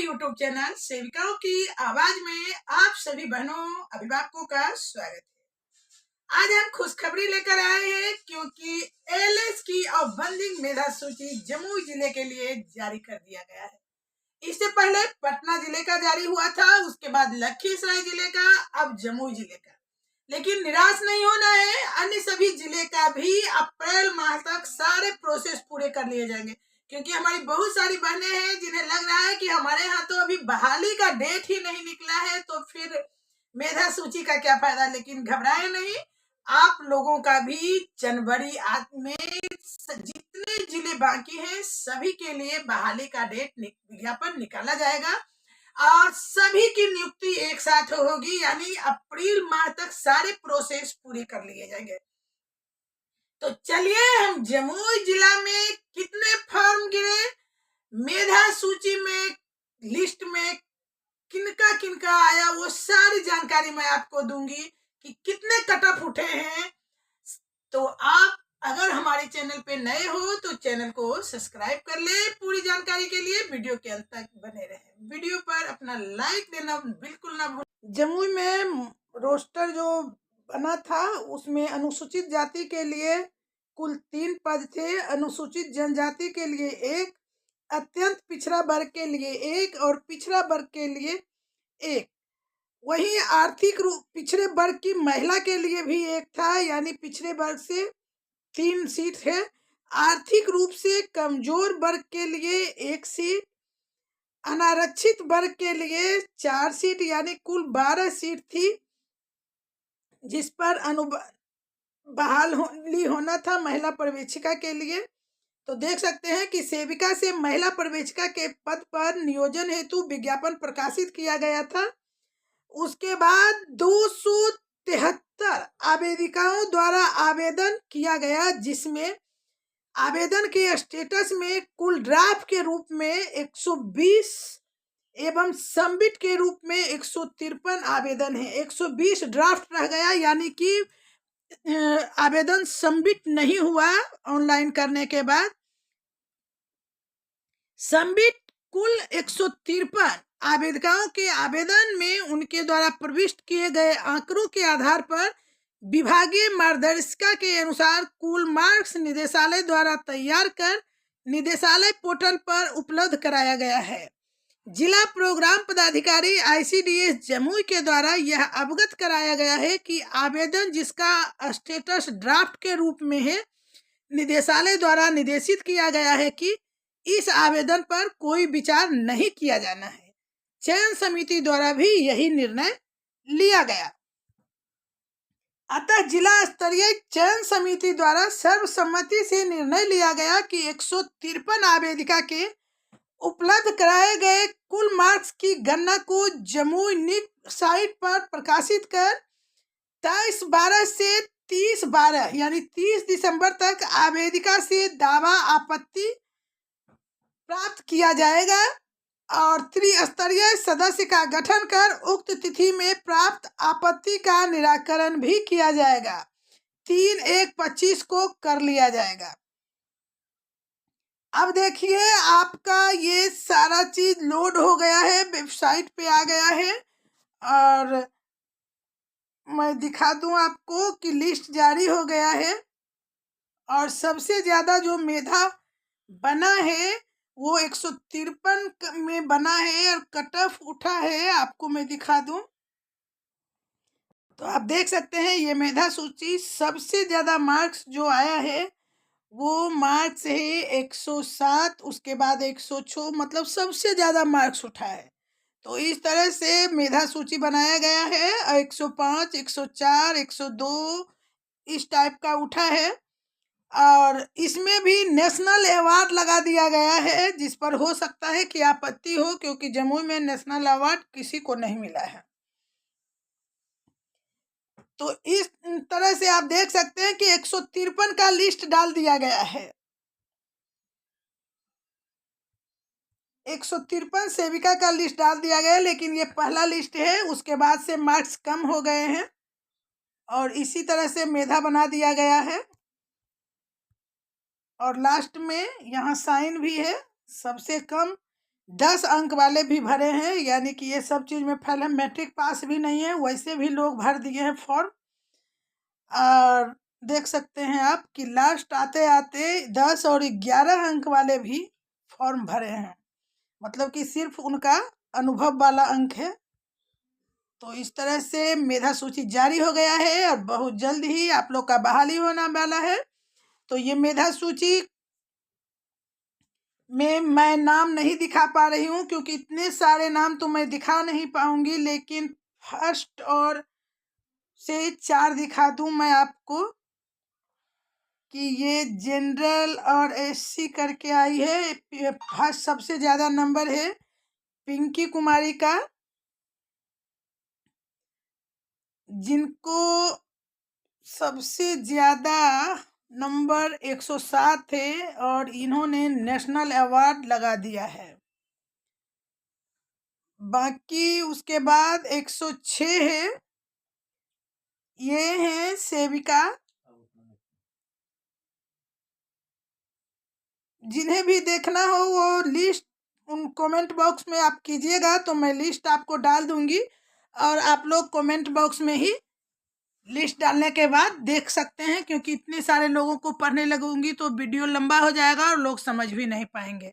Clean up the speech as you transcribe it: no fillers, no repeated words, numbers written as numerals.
YouTube channel सेविकाओं की आवाज में आप सभी बहनों अभिभावकों का स्वागत है। आज हम खुशखबरी लेकर आए हैं क्योंकि एलएस की आउटबंडिंग मेधा सूची जमुई जिले के लिए जारी कर दिया गया है। इससे पहले पटना जिले का जारी हुआ था, उसके बाद लखीसराय जिले का, अब जमुई जिले का। लेकिन निराश नहीं होना है, अन्य सभी जिले का भी अप्रैल माह तक सारे प्रोसेस पूरे कर लिए जाएंगे, क्योंकि हमारी बहुत सारी बहनें हैं जिन्हें लग रहा है कि हमारे यहाँ तो अभी बहाली का डेट ही नहीं निकला है, तो फिर मेधा सूची का क्या फायदा। लेकिन घबराए नहीं, आप लोगों का भी जनवरी में जितने जिले बाकी हैं सभी के लिए बहाली का डेट विज्ञापन निकाला जाएगा और सभी की नियुक्ति एक साथ होगी, यानी अप्रैल माह तक सारे प्रोसेस पूरे कर लिए जाएंगे। तो चलिए हम जमुई जिला में कितने फॉर्म गिरे, मेधा सूची में लिस्ट में किनका किनका आया, वो सारी जानकारी मैं आपको दूंगी कि कितने कट ऑफ उठे हैं। तो आप अगर हमारे चैनल पे नए हो तो चैनल को सब्सक्राइब कर ले। पूरी जानकारी के लिए वीडियो के अंत तक बने रहें। वीडियो पर अपना लाइक देना बिल्कुल ना भूलें। जमुई में रोस्टर जो बना था उसमें अनुसूचित जाति के लिए कुल 3 पद थे, अनुसूचित जनजाति के लिए 1, अत्यंत पिछड़ा वर्ग के लिए 1 और पिछड़ा वर्ग के लिए 1। वहीं आर्थिक रूप पिछड़े वर्ग की महिला के लिए भी 1 था, यानी पिछड़े वर्ग से 3 सीट है। आर्थिक रूप से कमजोर वर्ग के लिए 1 सीट, अनारक्षित वर्ग के लिए 4 सीट, यानी कुल 12 सीट थी, जिस पर बहाल होना था महिला पर्यवेक्षिका के लिए। तो देख सकते हैं कि सेविका से महिला पर्यवेक्षिका के पद पर नियोजन हेतु विज्ञापन प्रकाशित किया गया था। उसके बाद 273 आवेदिकाओं द्वारा आवेदन किया गया, जिसमें आवेदन के स्टेटस में कुल ड्राफ्ट के रूप में 120 एवं सबमिट के रूप में 153 आवेदन है। 120 ड्राफ्ट रह गया, यानी कि आवेदन सबमिट नहीं हुआ ऑनलाइन करने के बाद। सबमिट कुल 153 आवेदकों के आवेदन में उनके द्वारा प्रविष्ट किए गए आंकड़ों के आधार पर विभागीय मार्गदर्शिका के अनुसार कुल मार्क्स निदेशालय द्वारा तैयार कर निदेशालय पोर्टल पर उपलब्ध कराया गया है। जिला प्रोग्राम पदाधिकारी ICDS जमुई के द्वारा यह अवगत कराया गया है कि आवेदन जिसका स्टेटस ड्राफ्ट के रूप में है, निदेशालय द्वारा निर्देशित किया गया है कि इस आवेदन पर कोई विचार नहीं किया जाना है। चयन समिति द्वारा भी यही निर्णय लिया गया। अतः जिला स्तरीय चयन समिति द्वारा सर्वसम्मति से निर्णय लिया गया कि 153 आवेदिका के उपलब्ध कराए गए कुल मार्क्स की गणना को जमुई निक साइट पर प्रकाशित कर 23/12 से 30/12 यानी 30 दिसंबर तक आवेदिका से दावा आपत्ति प्राप्त किया जाएगा और त्रिस्तरीय सदस्य का गठन कर उक्त तिथि में प्राप्त आपत्ति का निराकरण भी किया जाएगा। 3/1/25 को कर लिया जाएगा। अब देखिए आपका ये सारा चीज लोड हो गया है, वेबसाइट पे आ गया है और मैं दिखा दूं आपको कि लिस्ट जारी हो गया है और सबसे ज्यादा जो मेधा बना है वो 153 में बना है और कट ऑफ उठा है। आपको मैं दिखा दूं तो आप देख सकते हैं ये मेधा सूची सबसे ज्यादा मार्क्स जो आया है वो मार्क्स है 107, उसके बाद 106, मतलब सबसे ज्यादा मार्क्स उठा है। तो इस तरह से मेधा सूची बनाया गया है। 105, 104, 102 इस टाइप का उठा है और इसमें भी नेशनल अवार्ड लगा दिया गया है, जिस पर हो सकता है कि आपत्ति हो, क्योंकि जमुई में नेशनल अवार्ड किसी को नहीं मिला है। तो इस तरह से आप देख सकते हैं कि 153 का लिस्ट डाल दिया गया है। 153 सेविका का लिस्ट डाल दिया गया, लेकिन ये पहला लिस्ट है, उसके बाद से मार्क्स कम हो गए हैं और इसी तरह से मेधा बना दिया गया है और लास्ट में यहाँ साइन भी है। सबसे कम 10 अंक वाले भी भरे हैं, यानी कि ये सब चीज में फेल है। मैट्रिक पास भी नहीं है, वैसे भी लोग भर दिए हैं फॉर्म। और देख सकते हैं आप कि लास्ट आते आते 10 और 11 अंक वाले भी फॉर्म भरे हैं, मतलब कि सिर्फ उनका अनुभव वाला अंक है। तो इस तरह से मेधा सूची जारी हो गया है और बहुत जल्द ही आप लोग का बहाली होने वाला है। तो ये मेधा सूची में मैं नाम नहीं दिखा पा रही हूँ क्योंकि इतने सारे नाम तो मैं दिखा नहीं पाऊंगी, लेकिन फर्स्ट और से 4 दिखा दूं मैं आपको कि ये जनरल और एससी करके आई है। फर्स्ट सबसे ज्यादा नंबर है पिंकी कुमारी का, जिनको सबसे ज्यादा नंबर 107 है और इन्होंने नेशनल अवार्ड लगा दिया है। बाकी उसके बाद 106 है, ये है सेविका। जिन्हें भी देखना हो वो लिस्ट उन कमेंट बॉक्स में आप कीजिएगा, तो मैं लिस्ट आपको डाल दूंगी और आप लोग कमेंट बॉक्स में ही लिस्ट डालने के बाद देख सकते हैं, क्योंकि इतने सारे लोगों को पढ़ने लगूंगी तो वीडियो लंबा हो जाएगा और लोग समझ भी नहीं पाएंगे।